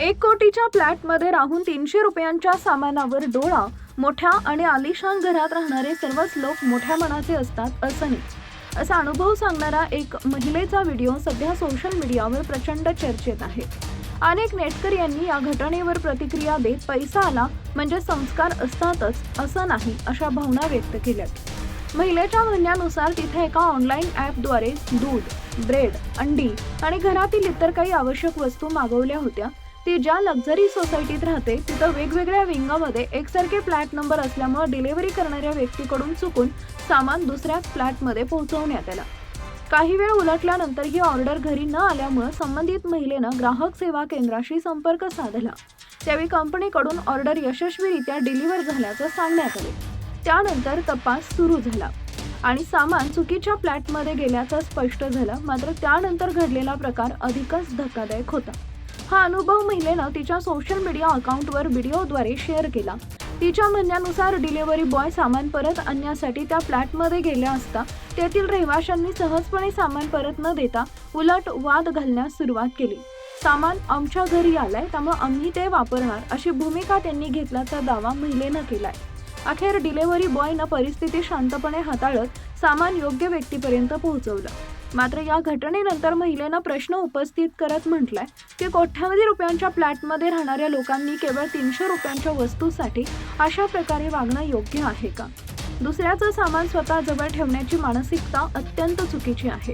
1 कोटीच्या फ्लॅटमध्ये राहून 300 रुपयांच्या सामानावर डोळा. मोठ्या आणि आलिशान घरात राहणारे सर्वच लोक मोठ्या मनाचे असतात असं नाही, असा अनुभव सांगणारा एक महिलेचा व्हिडिओ सध्या सोशल मीडियावर प्रचंड चर्चेत आहे. अनेक नेटकरी यांनी या घटनेवर प्रतिक्रिया देत पैसा आला म्हणजे संस्कार असतातच असं नाही अशा भावना व्यक्त केल्यात. महिलेच्या म्हणण्यानुसार तिथे एका ऑनलाईन ॲपद्वारे दूध, ब्रेड, अंडी आणि घरातील इतर काही आवश्यक वस्तू मागवल्या होत्या. ती ज्या लक्झरी सोसायटीत राहते तिथं वेगवेगळ्या विंगामध्ये एकसारखे फ्लॅट नंबर असल्यामुळे डिलिव्हरी करणाऱ्या व्यक्तीकडून चुकून सामान दुसऱ्याच फ्लॅटमध्ये पोहोचवण्यात आलं. काही वेळ उलटल्यानंतर ही ऑर्डर घरी न आल्यामुळे संबंधित महिलेनं ग्राहक सेवा केंद्राशी संपर्क साधला. त्यावेळी कंपनीकडून ऑर्डर यशस्वीरित्या डिलिव्हर झाल्याचं सांगण्यात आले. त्यानंतर तपास सुरू झाला आणि सामान चुकीच्या फ्लॅटमध्ये गेल्याचं स्पष्ट झालं. मात्र त्यानंतर घडलेला प्रकार अधिकच धक्कादायक होता. हा अनुभव महिलेनं तिच्या सोशल मीडिया अकाउंटवर व्हिडिओद्वारे शेअर केला. तिच्या म्हणण्यानुसार डिलिव्हरी बॉय सामान परत आणण्यासाठी त्या फ्लॅटमध्ये गेला असता तेथील रहिवाशांनी सहजपणे सामान परत न देता उलट वाद घालण्यास सुरुवात केली. सामान आमच्या घरी आलंय त्यामुळे आम्ही ते वापरणार अशी भूमिका त्यांनी घेतल्याचा दावा महिलेनं केलाय. अखेर डिलिव्हरी बॉयनं परिस्थिती शांतपणे हाताळत सामान योग्य व्यक्तीपर्यंत पोहोचवलं. मात्र या घटनेनंतर महिलेनं प्रश्न उपस्थित करत म्हटलंय की कोट्यावधी रुपयांच्या फ्लॅटमध्ये राहणाऱ्या लोकांनी केवळ 300 रुपयांच्या वस्तूसाठी अशा प्रकारे वागणं योग्य आहे का? दुसऱ्याचं सामान स्वतः जवळ ठेवण्याची मानसिकता अत्यंत चुकीची आहे.